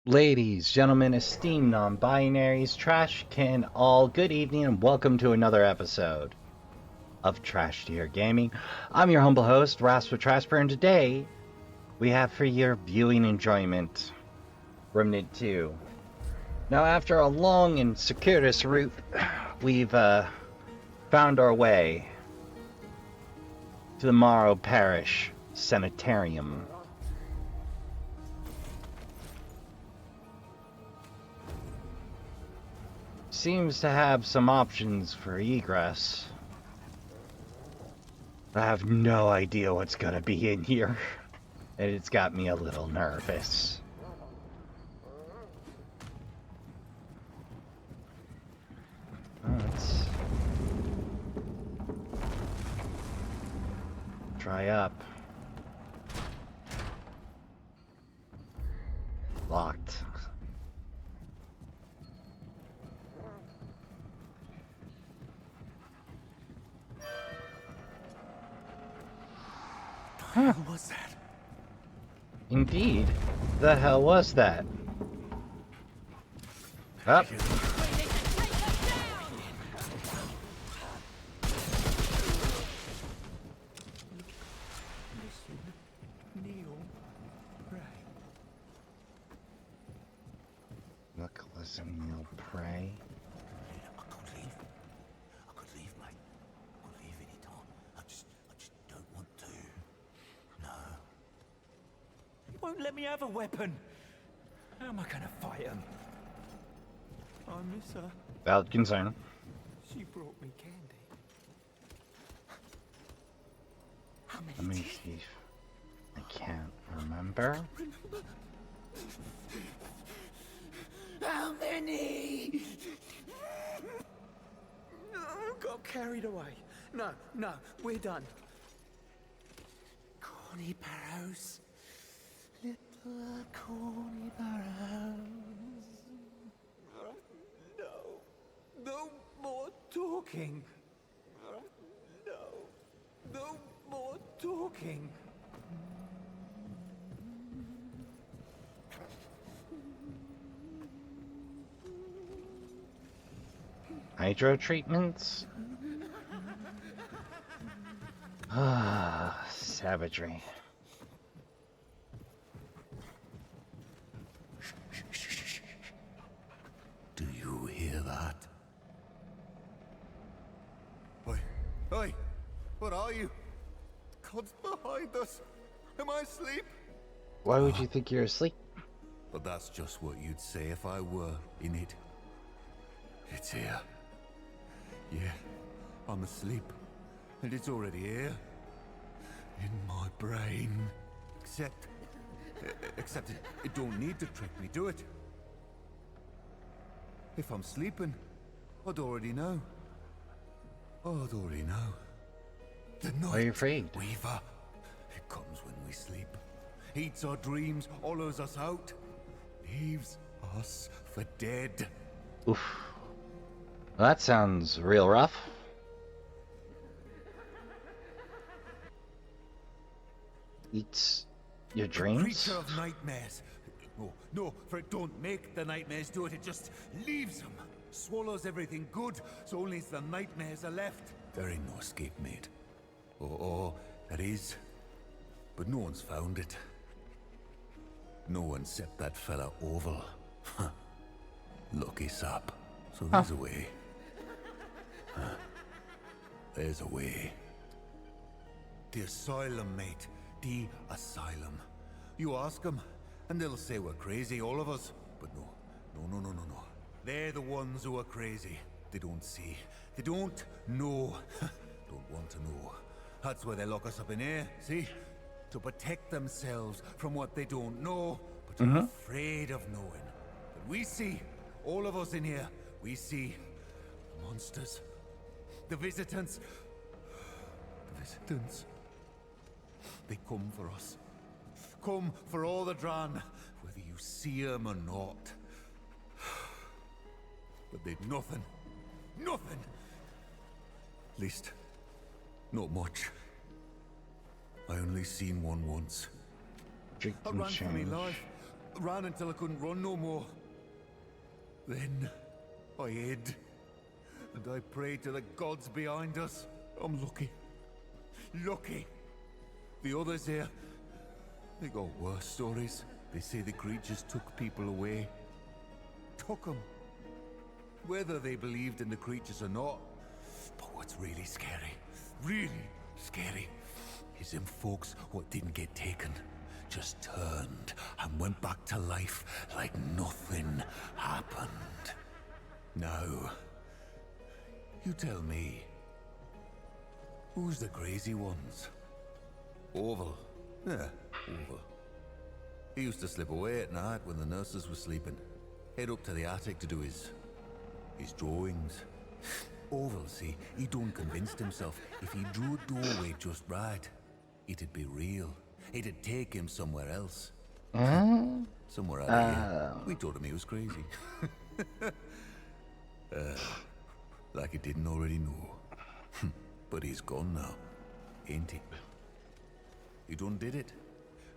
Ladies, gentlemen, esteemed non-binaries, Trashkin, all good evening and welcome to another episode of Trash Tier Gaming. I'm your humble host, Rasp and today we have for your viewing enjoyment Remnant 2. Now, after a long and circuitous route, we've found our way to the Morrow Parish Sanitarium. Seems to have some options for egress. I have no idea what's gonna be in here, and it's got me a little nervous. Let's try up. Locked. What was that? Indeed. The hell was that? Up. Look, listen, you'll pray. I could leave, mate. I could leave any time. I just don't want to. No. He won't let me have a weapon. How am I gonna fight him? I miss her. Valid concern. She brought me candy. How many Let me teeth? see. I can't remember. How many? Got carried away. No, we're done. Corny barrows. Little corny barrows. No more talking. No more talking. Hydro treatments? Ah, savagery. Do you hear that? Oi! What are you? God's behind us. Am I asleep? Why would you think you're asleep? But that's just what you'd say if I were in it. It's here. Yeah, I'm asleep. And it's already here. In my brain. Except it don't need to trick me, do it? If I'm sleeping, I'd already know. I'd already know. The night Are you afraid? Weaver. It comes when we sleep. Eats our dreams, hollows us out. Leaves us for dead. Oof. Well, that sounds real rough. Eats your dreams? Creature of nightmares. No, for it don't make the nightmares do it, it just leaves them. Swallows everything good, so only the nightmares are left. There ain't no escape made. Oh, there is. But no one's found it. No one set that fella Oval. Lucky sap. So there's a way. There's a way. The asylum, mate. The asylum. You ask them, and they'll say we're crazy, all of us. But no. They're the ones who are crazy. They don't see. They don't know. Don't want to know. That's why they lock us up in here, see? To protect themselves from what they don't know, but are afraid of knowing. But we see, all of us in here, we see the monsters. The visitants. The visitants. They come for us. Come for all the Dran, whether you see them or not. But they'd nothing. Nothing! At least, not much. I only seen one once. Drink I and ran for me change. life. ran until I couldn't run no more. Then I hid, and I prayed to the gods behind us. I'm lucky. Lucky. The others here, they got worse stories. They say the creatures took people away. Took them. Whether they believed in the creatures or not. But what's really scary, is them folks what didn't get taken just turned and went back to life like nothing happened. Now, you tell me, who's the crazy ones? Orville. Yeah, Orville. He used to slip away at night when the nurses were sleeping. Head up to the attic to do his drawings. Orville, see, he done convinced himself if he drew a doorway just right, it'd be real. It'd take him somewhere else. Somewhere out of here. We told him he was crazy. Like he didn't already know. But he's gone now, ain't he? He done did it.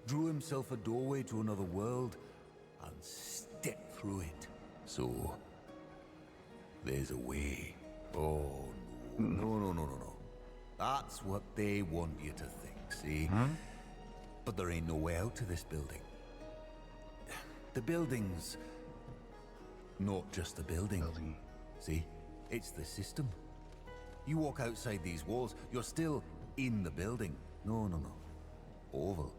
Drew himself a doorway to another world and stepped through it. So, there's a way. Oh, no. That's what they want you to think, see? But there ain't no way out to this building. The building's not just a building. See? It's the system. You walk outside these walls, you're still in the building. No. Orville.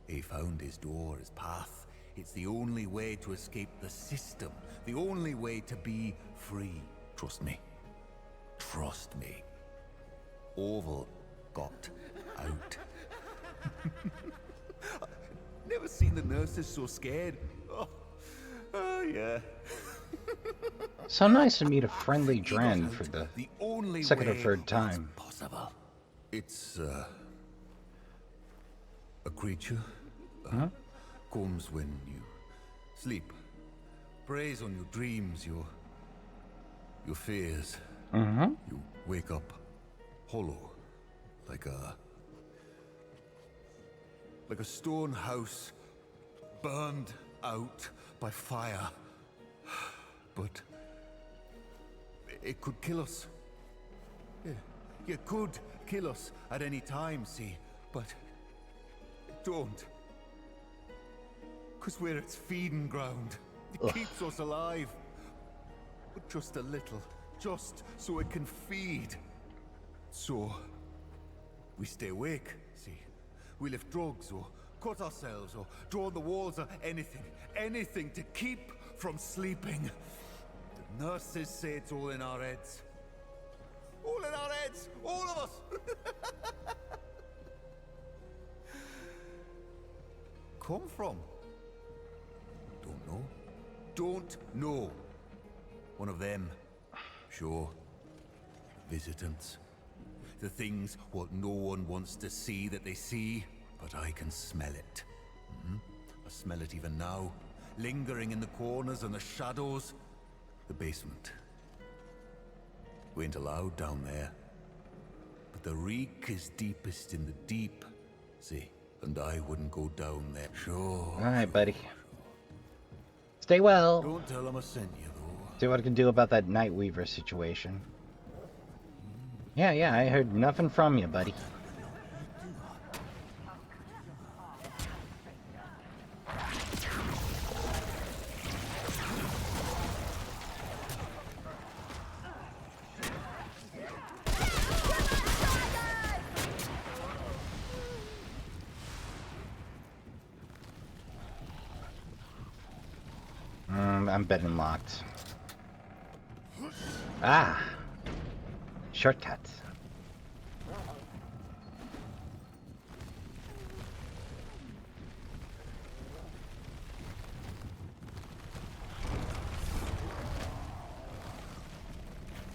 He found his door, his path. It's the only way to escape the system. The only way to be free. Trust me. Trust me. Orville got out. Never seen the nurses so scared. Oh yeah. So nice to meet a friendly Dren for the second or third time. Possible. It's a creature. Comes when you sleep. Preys on your dreams, your fears. You wake up hollow, like a stone house burned out by fire. But it could kill us. Yeah, it could kill us at any time, see, but don't. 'Cause we're its feeding ground. It keeps us alive. But just a little. Just so it can feed. So, we stay awake, see. We lift drugs or cut ourselves or draw on the walls or anything. Anything to keep from sleeping. The nurses say it's all in our heads. All in our heads! All of us! Come from? Don't know. Don't know. One of them. Sure. Visitants. The things what no one wants to see that they see, but I can smell it. I smell it even now. Lingering in the corners and the shadows. The basement. We ain't allowed down there. But the reek is deepest in the deep. See, and I wouldn't go down there. Sure. Alright, buddy. Stay well. Don't tell him I sent you, though. See what I can do about that Nightweaver situation. Yeah, I heard nothing from you, buddy. I'm betting locked. Ah! Shortcut.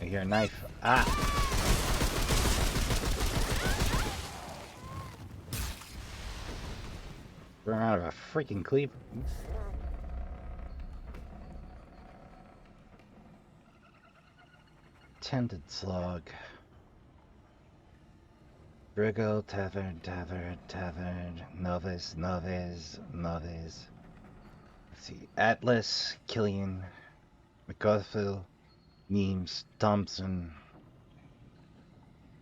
I hear a knife. Ah! Run out of a freaking cleaver. Tended slug. Briggle, tavern. Novice. see. Atlas, Killian, McGarfield, Neems, Thompson,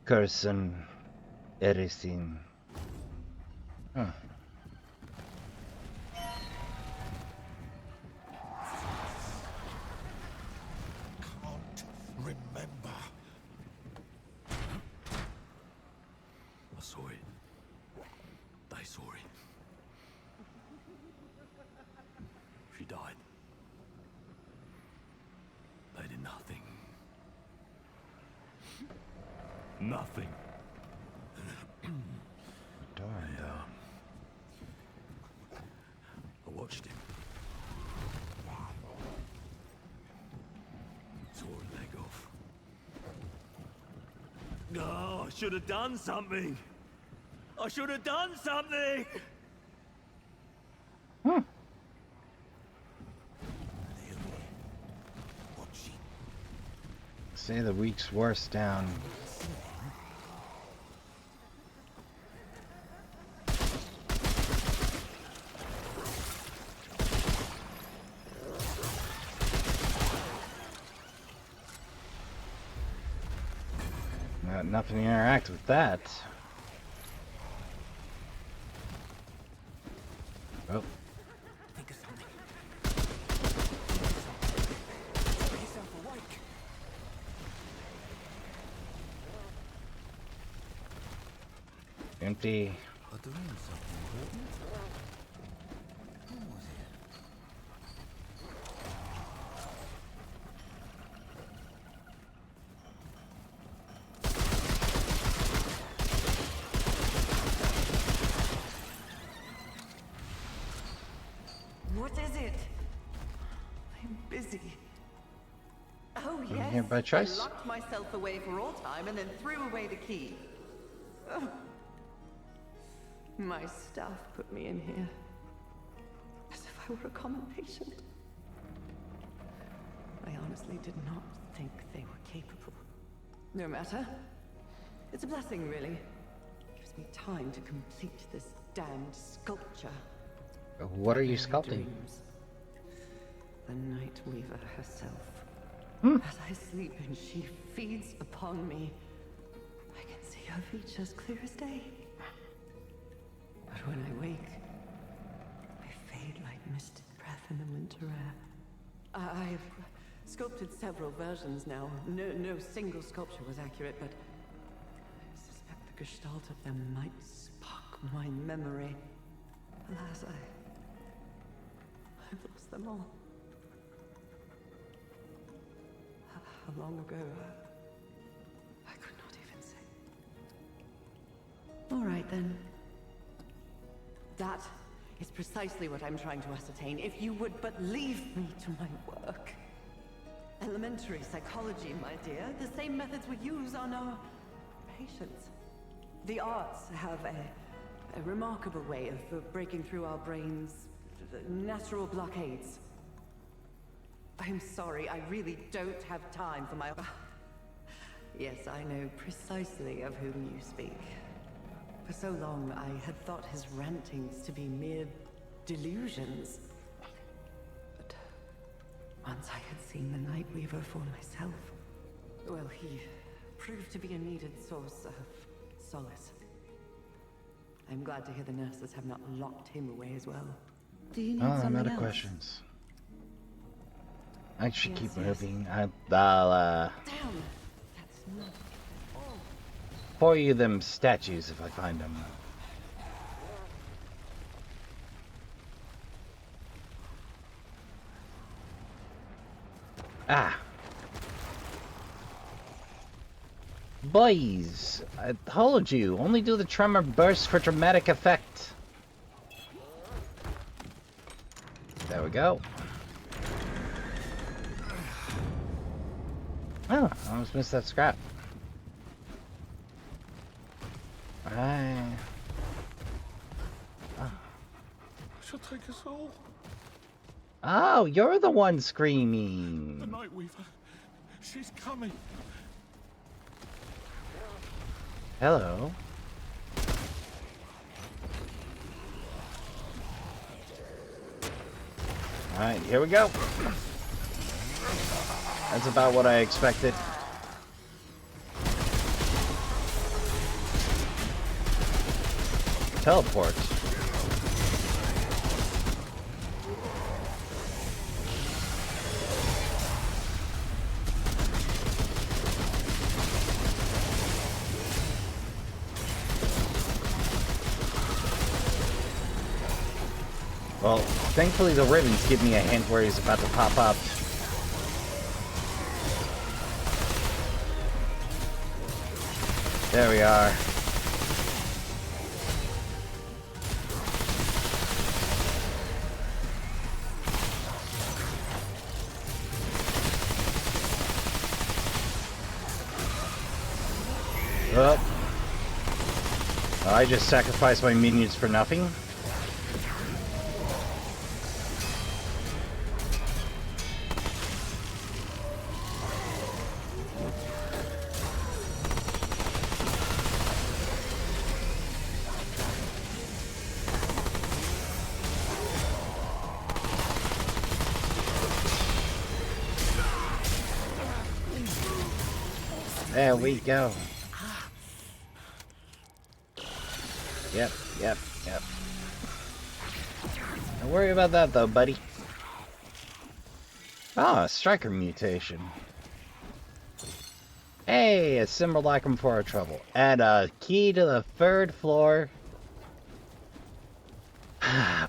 Carson, Edison. Huh. Can't remember. I saw it. They saw it. She died. They did nothing. Nothing. Darn, though. I watched him. Tore a leg off. No, I should have done something. I should have done something. Watching. Say the week's worst down. Nothing to interact with that. Oh. Think of something. Get yourself awake. Empty. Are doing something important? Who was it? What is it? I'm busy. Oh, yes. Here by choice? I locked myself away for all time and then threw away the key. Oh. My staff put me in here. As if I were a common patient. I honestly did not think they were capable. No matter. It's a blessing, really. It gives me time to complete this damned sculpture. What are you sculpting? Dreams. The Night Weaver herself. As I sleep and she feeds upon me, I can see her features clear as day. But when I wake, I fade like misted breath in the winter air. I've sculpted several versions now. No single sculpture was accurate, but I suspect the gestalt of them might spark my memory. Alas, I've lost them all. How long ago? I could not even say. All right, then. That is precisely what I'm trying to ascertain. If you would but leave me to my work. Elementary psychology, my dear. The same methods we use on our patients. The arts have a remarkable way of breaking through our brains' natural blockades. I'm sorry, I really don't have time for my... Yes, I know precisely of whom you speak. For so long, I had thought his rantings to be mere delusions. But once I had seen the Night Weaver for myself, well, he proved to be a needed source of solace. I'm glad to hear the nurses have not locked him away as well. Do you need Oh, I'm something out of else? questions. I should keep Yes. moving. I'll Damn! That's not at all. pour you them statues if I find them. Ah. Boys, I told you, only do the tremor burst for dramatic effect. There we go. Oh, I almost missed that scrap. Alright. She'll take us all. Oh, you're the one The screaming. Night Weaver. She's coming. Hello. Alright, here we go. That's about what I expected. Teleport. Well, thankfully the ribbons give me a hint where he's about to pop up. There we are. Oh. I just sacrificed my minions for nothing. There we go. Yep. Don't worry about that though, buddy. Ah, striker mutation. Hey, a simulacrum for our trouble. And a key to the 3rd floor.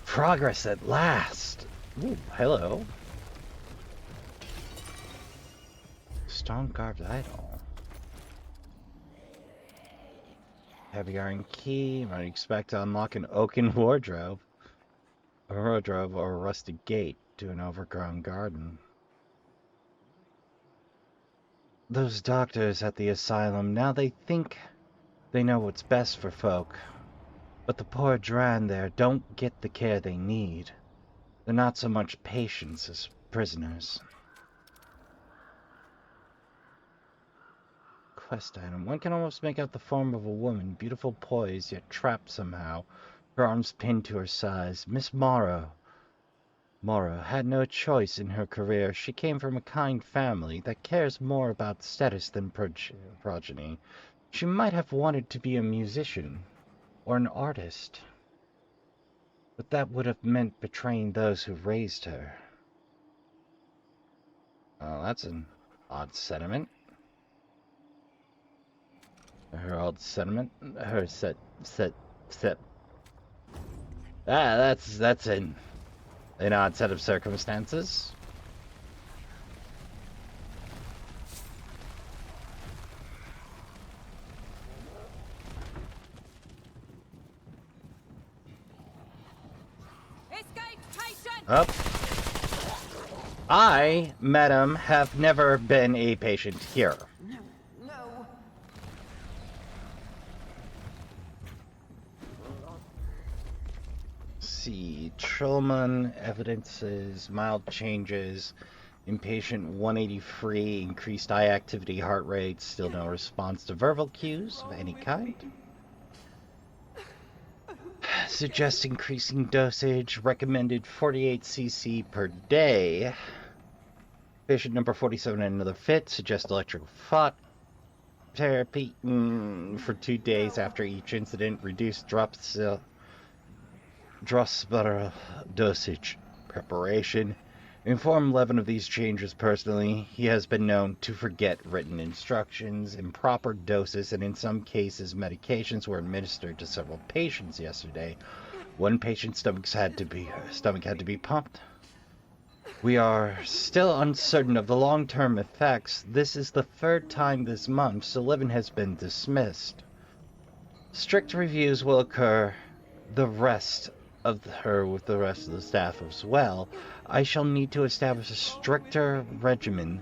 Progress at last. Ooh, hello. Stone carved idol. Heavy iron key. Might expect to unlock an oaken wardrobe. A wardrobe or a rusted gate to an overgrown garden. Those doctors at the asylum, now they think they know what's best for folk. But the poor Dran there don't get the care they need. They're not so much patients as prisoners. Quest item. One can almost make out the form of a woman, beautiful poise, yet trapped somehow, her arms pinned to her sides. Miss Morrow. Morrow had no choice in her career. She came from a kind family that cares more about status than progeny. She might have wanted to be a musician or an artist, but that would have meant betraying those who raised her. Oh, that's an odd sentiment. Her old sentiment. Her set. That's an odd set of circumstances. Up. I, madam, have never been a patient here. No. See, Trollman evidences mild changes. Impatient 183, increased eye activity, heart rate, still no response to verbal cues of any kind. Suggests increasing dosage, recommended 48 cc per day. Patient number 47 in another fit, suggests electrical thought therapy for 2 days after each incident, reduced drops dosage preparation. Inform Levin of these changes personally. He has been known to forget written instructions, improper doses, and in some cases medications were administered to several patients yesterday. One patient's stomach had to be pumped. We are still uncertain of the long-term effects. This is the 3rd time this month, so Levin has been dismissed. Strict reviews will occur with the rest of the staff as well. I shall need to establish a stricter regimen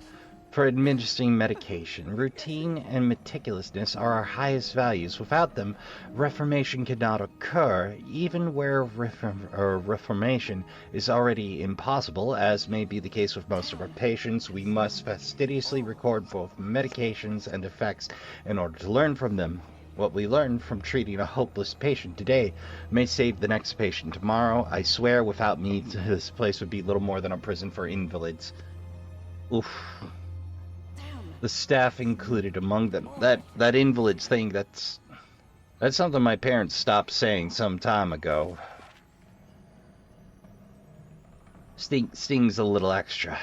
for administering medication. Routine and meticulousness are our highest values. Without them, reformation cannot occur, even where reformation is already impossible, as may be the case with most of our patients. We must fastidiously record both medications and effects in order to learn from them. What we learn from treating a hopeless patient today may save the next patient tomorrow. I swear, without me, this place would be little more than a prison for invalids. Oof. The staff included among them. That invalids thing, that's something my parents stopped saying some time ago. Stings a little extra.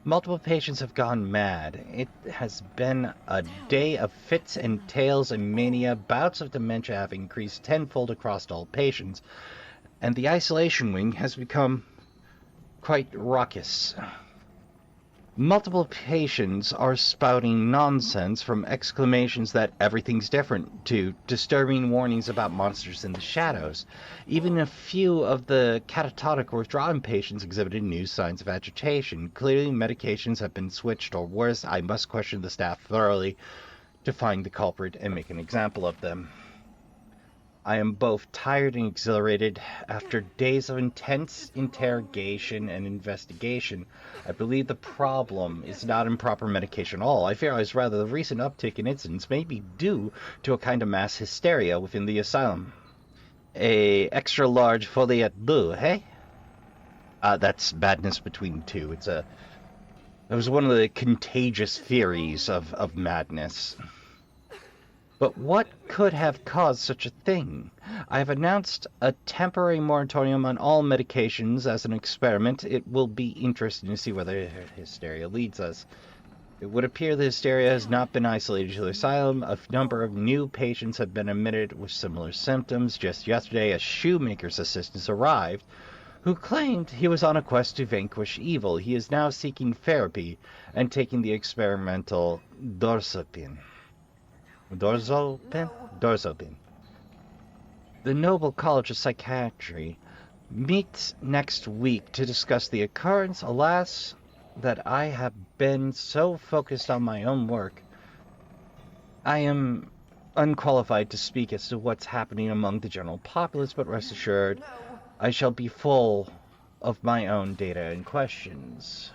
Multiple patients have gone mad. It has been a day of fits and tales and mania. Bouts of dementia have increased tenfold across all patients, and the isolation wing has become quite raucous. Multiple patients are spouting nonsense, from exclamations that everything's different to disturbing warnings about monsters in the shadows. Even a few of the catatonic withdrawing patients exhibited new signs of agitation. Clearly, medications have been switched, or worse, I must question the staff thoroughly to find the culprit and make an example of them. I am both tired and exhilarated. After days of intense interrogation and investigation, I believe the problem is not improper medication at all. I fear rather the recent uptick in incidents may be due to a kind of mass hysteria within the asylum. A extra large folie à deux, hey? That's madness between two. It was one of the contagious theories of madness. But what could have caused such a thing? I have announced a temporary moratorium on all medications as an experiment. It will be interesting to see where the hysteria leads us. It would appear the hysteria has not been isolated to the asylum. A number of new patients have been admitted with similar symptoms. Just yesterday, a shoemaker's assistant arrived who claimed he was on a quest to vanquish evil. He is now seeking therapy and taking the experimental dorsopin. Dorsopin. The Noble College of Psychiatry meets next week to discuss the occurrence. Alas, that I have been so focused on my own work, I am unqualified to speak as to what's happening among the general populace, but rest assured, I shall be full of my own data and questions.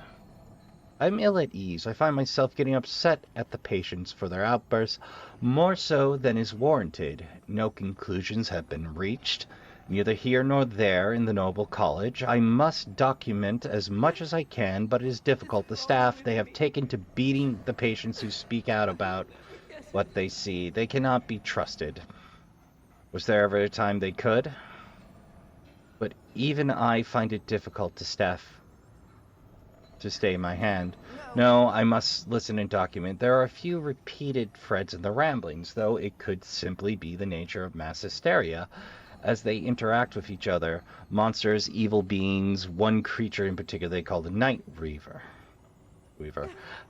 I'm ill at ease. I find myself getting upset at the patients for their outbursts, more so than is warranted. No conclusions have been reached, neither here nor there in the Noble College. I must document as much as I can, but it is difficult. The staff, they have taken to beating the patients who speak out about what they see. They cannot be trusted. Was there ever a time they could? But even I find it difficult to stay my hand. No, I must listen and document. There are a few repeated threads in the ramblings, though it could simply be the nature of mass hysteria as they interact with each other. Monsters, evil beings, one creature in particular they call the Night Weaver.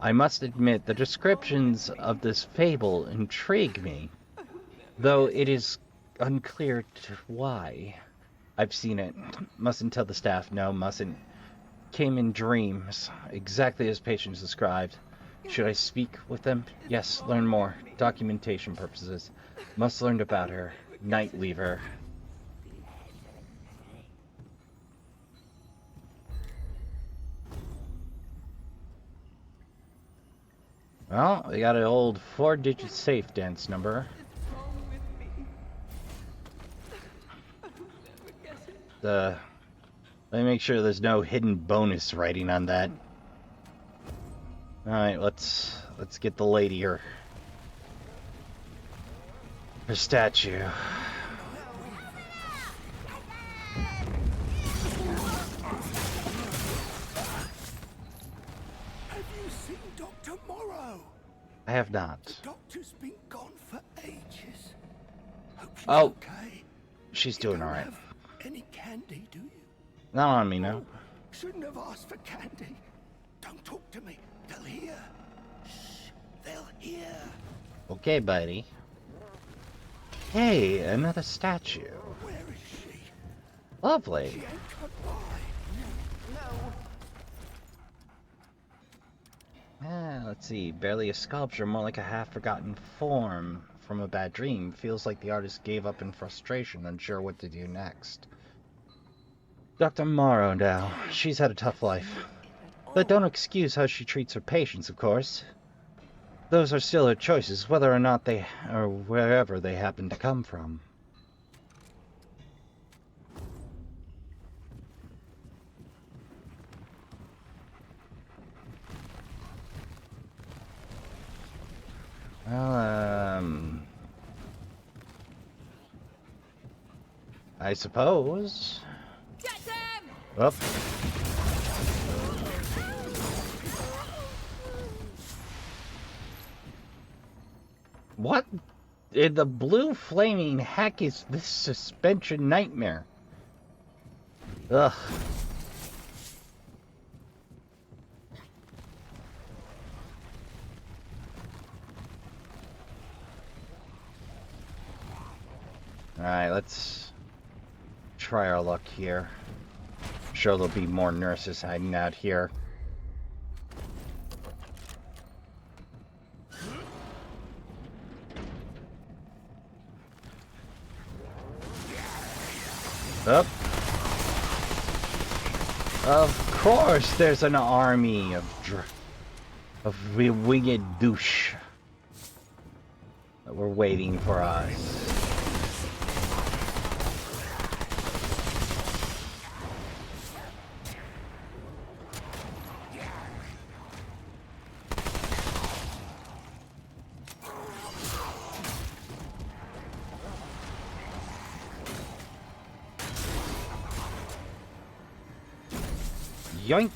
I must admit, the descriptions of this fable intrigue me, though it is unclear why. I've seen it. Mustn't tell the staff. No, mustn't. Came in dreams, exactly as patients described. Should I speak with them? Yes, learn more. Documentation purposes. Must learn about her. Night Weaver. Well, we got an old 4-digit safe dance number. Let me make sure there's no hidden bonus writing on that. Alright, let's get the lady her statue. Have you seen Dr. Morrow? I have not. The doctor's been gone for ages. Hope she's Oh, okay. she's You doing don't alright. have any candy, do you? Not on me, no. Shouldn't have asked for candy. Don't talk to me. They'll hear. Shh. They'll hear. Okay, buddy. Hey, another statue. Where is she? Lovely. She ain't got by. Let's see. Barely a sculpture, more like a half-forgotten form from a bad dream. Feels like the artist gave up in frustration, unsure what to do next. Dr. Morrow now. She's had a tough life. But don't excuse how she treats her patients, of course. those are still their choices, whether or not they, or wherever they happen to come from. Well, I suppose. Get them! Up. What in the blue flaming heck is this suspension nightmare? Ugh. Alright, let's try our luck here. I'm sure there'll be more nurses hiding out here. Up. Of course, there's an army of winged douche that were waiting for us. Yoink!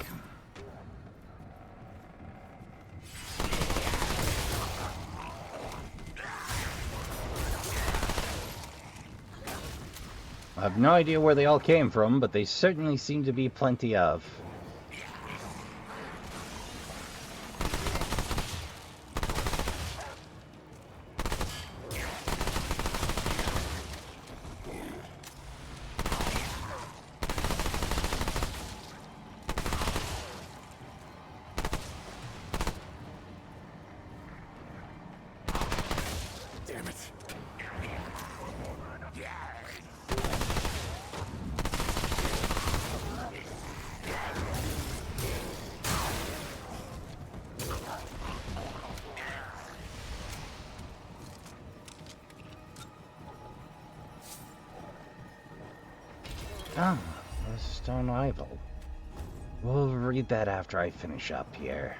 I have no idea where they all came from, but they certainly seem to be plenty of. Oh, the stone idol. We'll read that after I finish up here.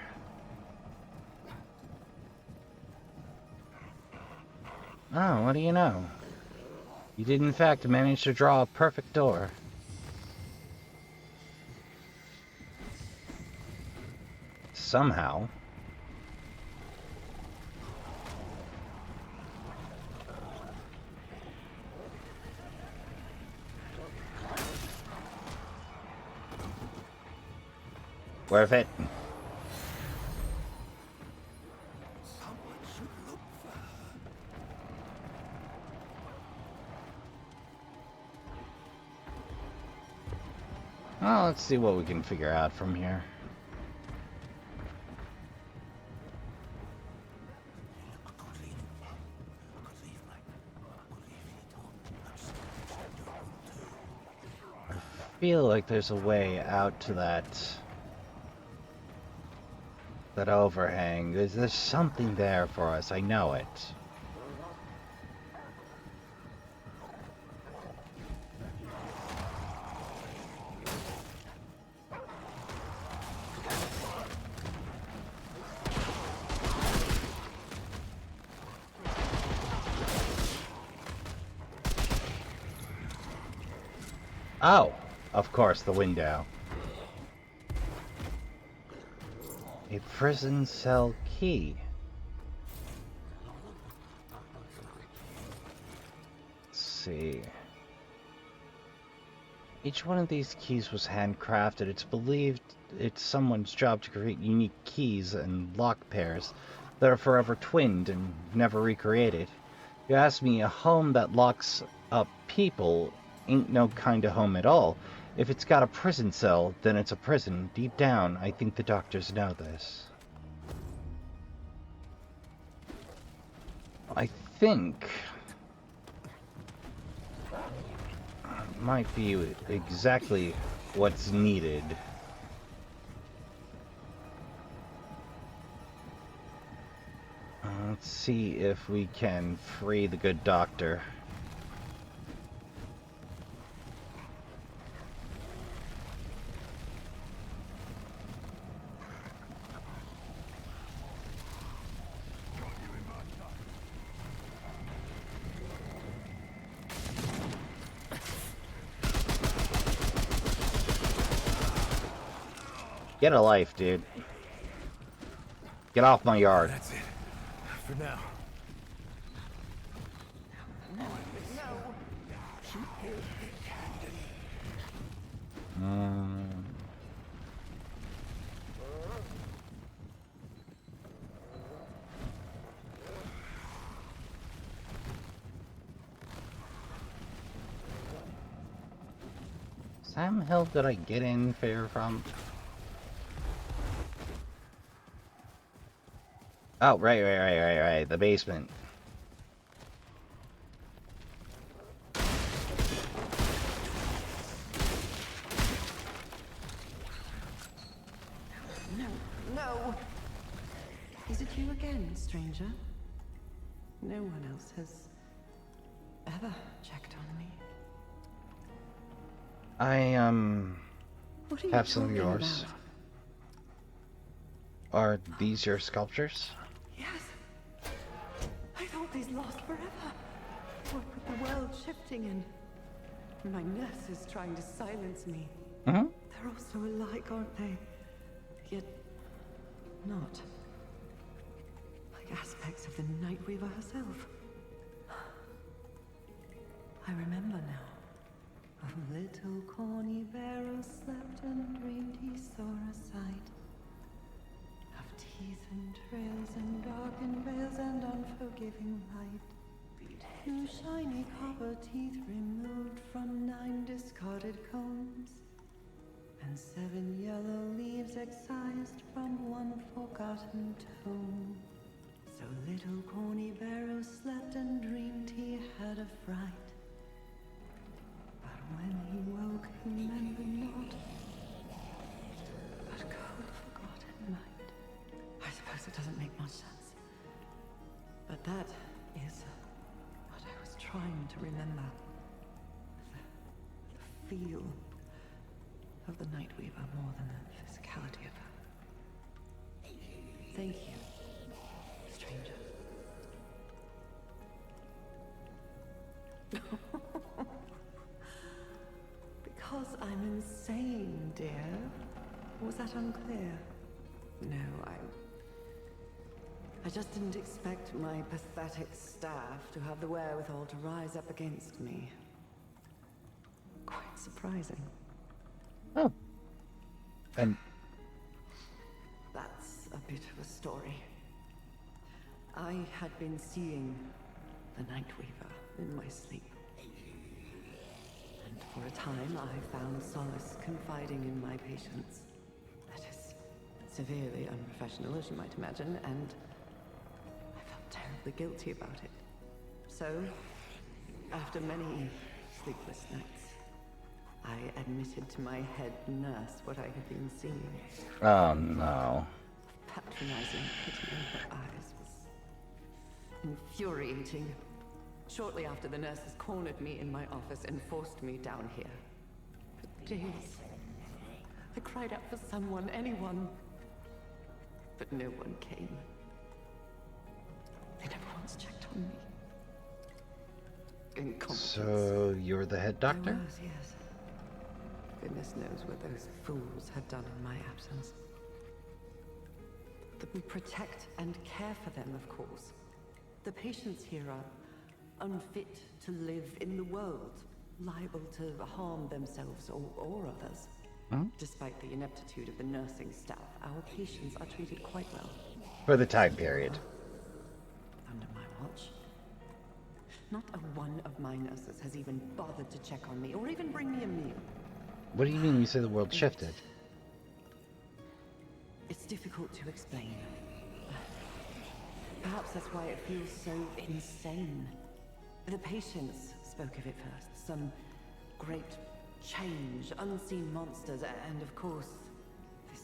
Oh, what do you know? You did in fact manage to draw a perfect door. Somehow. Worth it. Well, let's see what we can figure out from here. I feel like there's a way out to that overhang. There's something there for us. I know it. Oh, of course, the window. A prison cell key. Let's see. Each one of these keys was handcrafted. It's believed it's someone's job to create unique keys and lock pairs that are forever twinned and never recreated. You ask me, a home that locks up people ain't no kind of home at all. If it's got a prison cell, then it's a prison. Deep down, I think the doctors know this. I think it might be exactly what's needed. Let's see if we can free the good doctor. Get a life, dude. Get off my yard. That's it. For now. Sam Hill did I get in fair from? Oh, right. The basement. No! Is it you again, stranger? No one else has ever checked on me. I, What are you have some of talking yours. about? Are these your sculptures? Yes. I thought these lost forever. What with the world shifting and my nurse is trying to silence me. Mm-hmm. They're all so alike, aren't they? Yet not. Like aspects of the Nightweaver herself. I remember now. A little corny barrel slept and dreamed he saw a sight of teeth and trails and darkened veils and unforgiving light. 2 shiny copper teeth removed from 9 discarded combs, and 7 yellow leaves excised from 1 forgotten tome. So little corny barrow slept and dreamed he had a fright. But when he woke, he remembered not, but cold forgotten night. I suppose it doesn't make much sense, but that is what I was trying to remember. The feel of the Nightweaver more than the physicality of her. Thank you, stranger. Because I'm insane, dear. Was that unclear? No, I just didn't expect my pathetic staff to have the wherewithal to rise up against me. Quite surprising. Oh. And That's a bit of a story. I had been seeing the Nightweaver in my sleep. And for a time, I found solace confiding in my patients. That is severely unprofessional, as you might imagine, and I felt terribly guilty about it. So, after many sleepless nights, I admitted to my head nurse what I had been seeing. oh no. Patronizing pity in her eyes was infuriating. Shortly after, the nurses cornered me in my office and forced me down here. For days, I cried out for someone, anyone, but no one came. They never once checked on me. Incompetence. So you're the head doctor? I was, yes. Goodness knows what those fools had done in my absence. That we protect and care for them, of course. The patients here are unfit to live in the world, liable to harm themselves or others. Hmm? Despite the ineptitude of the nursing staff, our patients are treated quite well. For the time period. Under my watch. Not a one of my nurses has even bothered to check on me or even bring me a meal. What do you mean you say the world shifted? It's difficult to explain. Perhaps that's why it feels so insane. The patients spoke of it first. Some great change, unseen monsters, and of course, this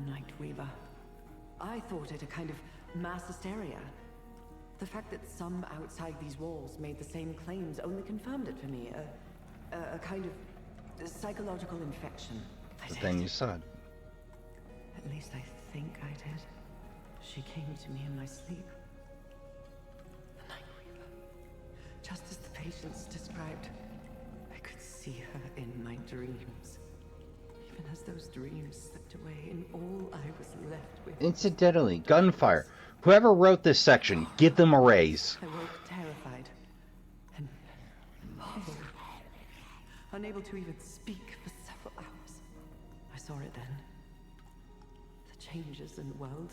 Nightweaver. I thought it a kind of mass hysteria. The fact that some outside these walls made the same claims only confirmed it for me. A kind of psychological infection. But then you saw it. At least I think I did. She came to me in my sleep. The Night Reaper. Just as the patients described. I could see her in my dreams. Even as those dreams slipped away, and all I was left with... Incidentally, gunfire. Whoever wrote this section, give them a raise. I woke terrified. And hollow. Unable to even speak for several hours. I saw it then. The changes in the world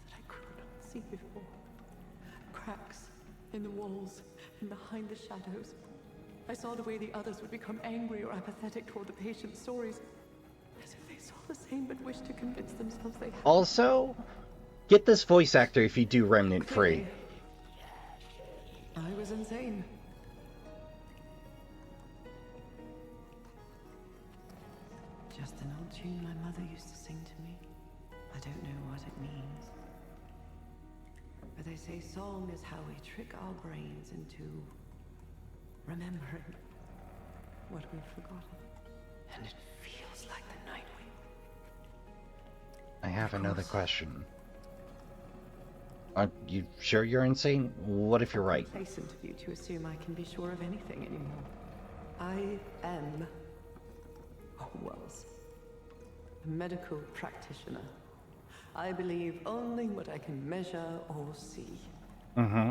that I could not see before. Cracks in the walls and behind the shadows. I saw the way the others would become angry or apathetic toward the patient's stories. As if they saw the same but wished to convince themselves they had. Also, get this voice actor if you do Remnant free. I was insane. Just an old tune my mother used to sing to me. I don't know what it means. But they say song is how we trick our brains into remembering what we've forgotten. And it feels like the night we... I have another question. Aren't you sure you're insane? What if you're right? Complacent of you to assume I can be sure of anything anymore. I am, or was, a medical practitioner. I believe only what I can measure or see. Mm-hmm.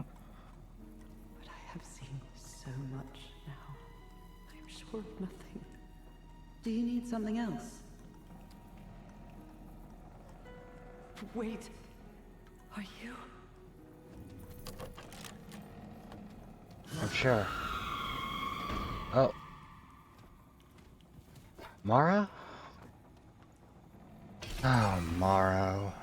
But I have seen so much now. I'm sure of nothing. Do you need something else? Wait. Are you? I'm sure. Oh. Morrow? Oh, Morrow.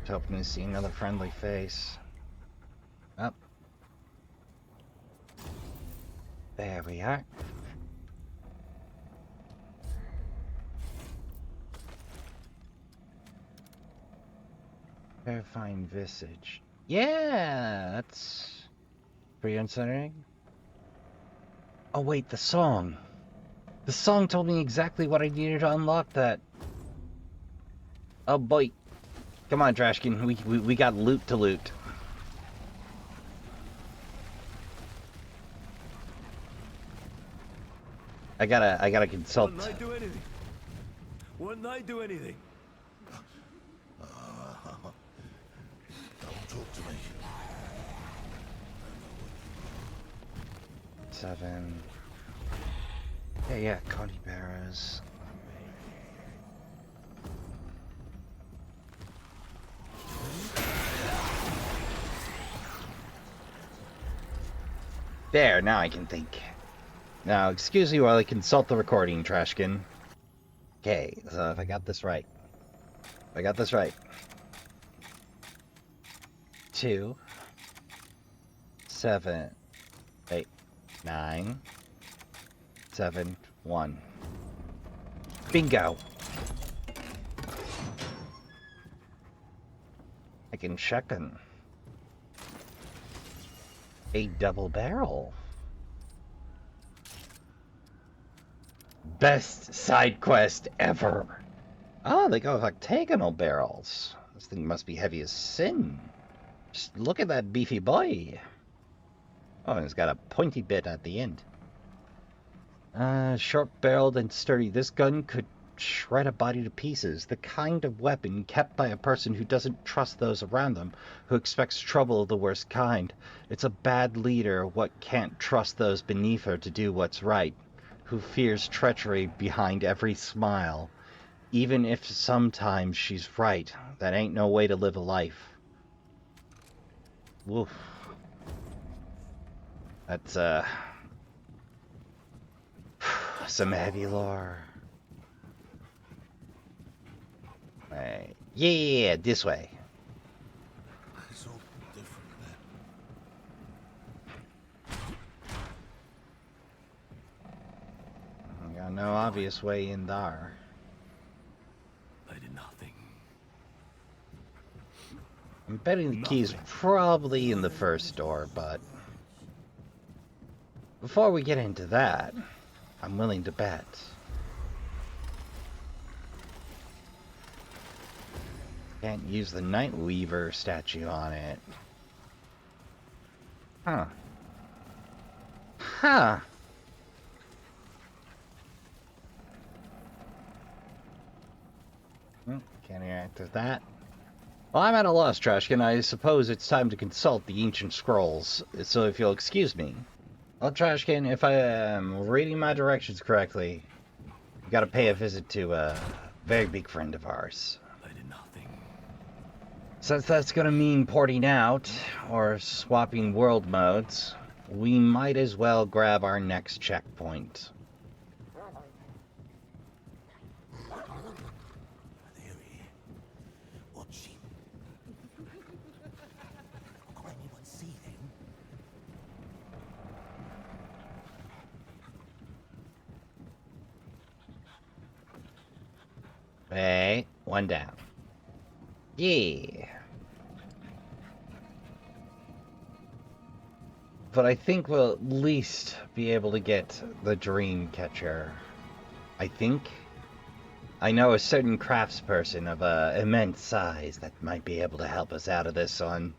Just hoping to see another friendly face. Up. There we are. Terrifying visage. Yeah, that's pretty unsettling. Oh wait, the song. The song told me exactly what I needed to unlock that. Oh boy. Come on, Trashkin. We got loot to loot. I gotta consult. Wouldn't I do anything? Wouldn't I do anything? Don't talk to me. 7. Yeah, Connie Barrows. There, now I can think. Now, excuse me while I consult the recording, Trashkin. Okay, so if I got this right. 2, 7, 8, 9, 7, 1. Bingo! I can check in. A double barrel. Best side quest ever. Oh, they go with octagonal barrels. This thing must be heavy as sin. Just look at that beefy boy. Oh, and it's got a pointy bit at the end. Short-barreled and sturdy. This gun could shred a body to pieces. The kind of weapon kept by a person who doesn't trust those around them, who expects trouble of the worst kind. It's a bad leader what can't trust those beneath her to do what's right, who fears treachery behind every smile. Even if sometimes she's right, that ain't no way to live a life. Woof. That's, some heavy lore. Right. Yeah, this way. It's all different now. Got no obvious way in there. I'm betting the key's probably in the first door, but before we get into that, I'm willing to bet. Can't use the Night Weaver statue on it. Huh. Huh. Can't interact with that. Well, I'm at a loss, Trashkin. I suppose it's time to consult the ancient scrolls, so if you'll excuse me. Well, Trashkin, if I am reading my directions correctly, you gotta pay a visit to a very big friend of ours. I did nothing. Since that's gonna mean porting out, or swapping world modes, we might as well grab our next checkpoint. Hey, one down. Yeah. But I think we'll at least be able to get the dream catcher. I think. I know a certain craftsperson of immense size that might be able to help us out of this one.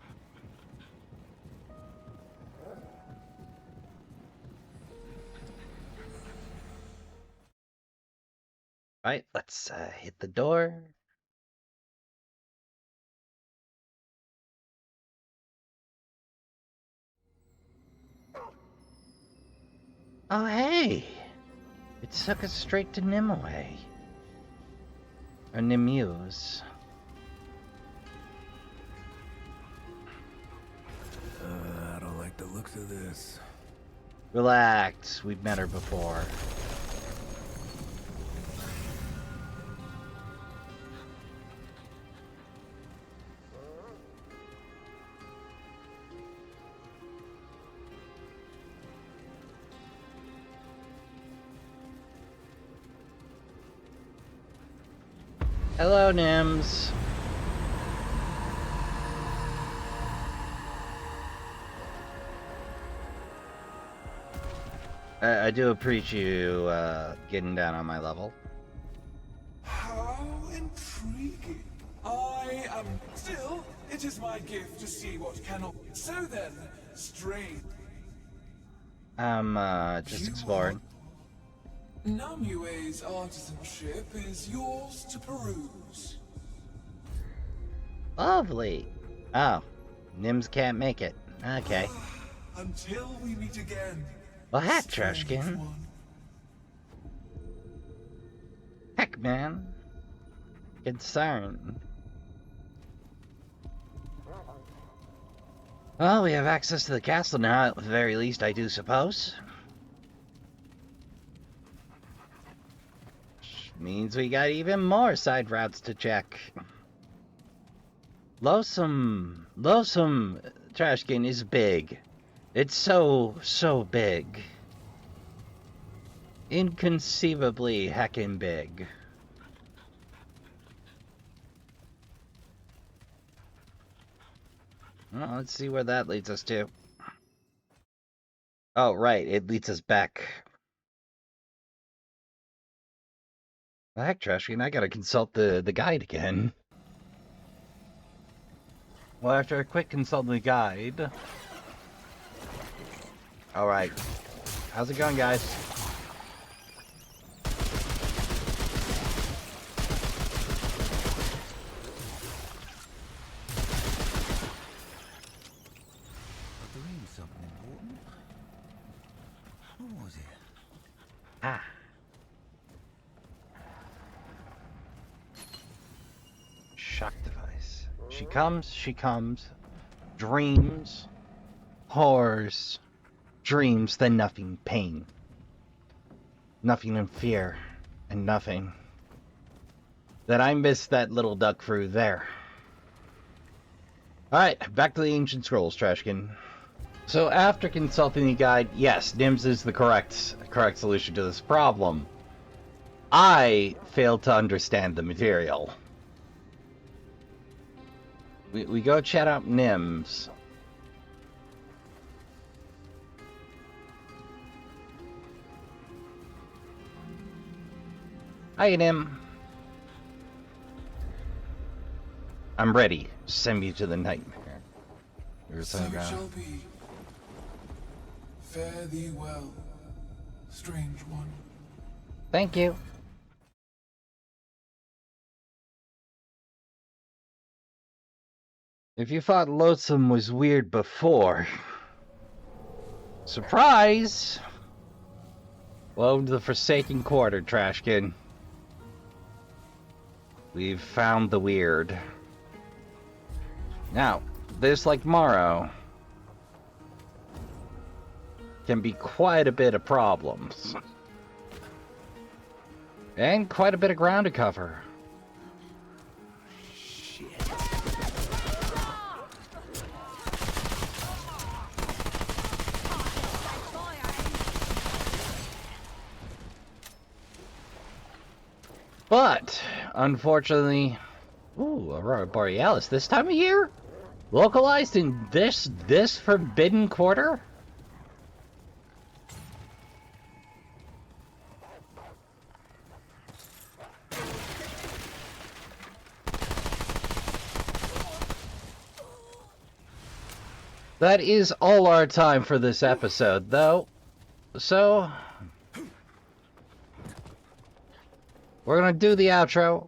Alright, let's hit the door. Oh, hey! It took us straight to Nimue. Or Nimue's. I don't like the looks of this. Relax, we've met her before. Hello, Nims. I do appreciate you getting down on my level. How intriguing. I am still, it is my gift to see what cannot. So then, strange. I'm just exploring. Namue's artisanship is yours to peruse. Lovely. Oh, Nims can't make it. Okay. Until we meet again. Well, heck, strange Trashkin. one. Heck, man. Concern. Well, we have access to the castle now, at the very least, I do suppose. Which means we got even more side routes to check. Lonesome Trashkin is big. It's so big. Inconceivably heckin' big. Well, let's see where that leads us to. Oh, right, it leads us back. Well, heck, Trashkin, I gotta consult the guide again. Well, after a quick consult the guide... Alright. How's it going, guys? Doing something important? What was it? Ah. Shock device. She comes. Dreams. Horrors. Dreams, then nothing. Pain. Nothing in fear. And nothing. That I missed that little duck fruit there. Alright, back to the ancient scrolls, Trashkin. So after consulting the guide, yes, Nims is the correct solution to this problem. I failed to understand the material. We go chat out Nims. Hi, Nim. I'm ready. Send me to the nightmare. So it shall be. Fare thee well, strange one. Thank you. If you thought Loathsome was weird before, surprise! Welcome to the Forsaken Quarter, Trashkin. We've found the weird. Now, this, like Morrow, can be quite a bit of problems. And quite a bit of ground to cover. But, unfortunately, Aurora Borealis this time of year? Localized in this forbidden quarter? That is all our time for this episode, though. So, we're going to do the outro,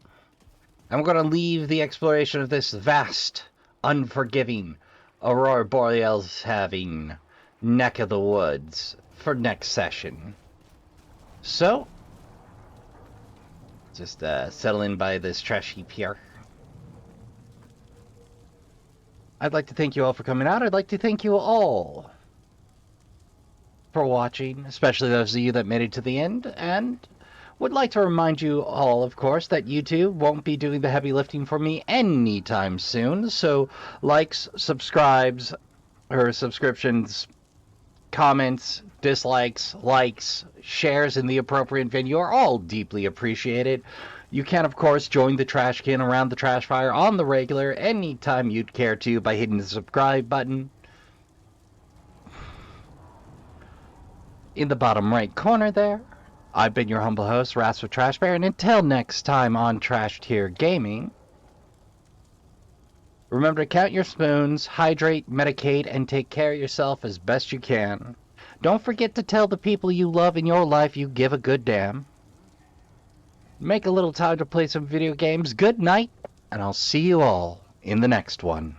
and we're going to leave the exploration of this vast, unforgiving, Aurora Borealis having neck of the woods for next session. So, just settle in by this trash heap here. I'd like to thank you all for coming out. I'd like to thank you all for watching, especially those of you that made it to the end, and would like to remind you all, of course, that YouTube won't be doing the heavy lifting for me anytime soon, so likes, subscribes, or subscriptions, comments, dislikes, likes, shares in the appropriate venue are all deeply appreciated. You can, of course, join the Trashkin around the trash fire on the regular anytime you'd care to by hitting the subscribe button in the bottom right corner there. I've been your humble host, Rasp with Trash Bear, and until next time on Trash Tier Gaming, remember to count your spoons, hydrate, medicate, and take care of yourself as best you can. Don't forget to tell the people you love in your life you give a good damn. Make a little time to play some video games. Good night, and I'll see you all in the next one.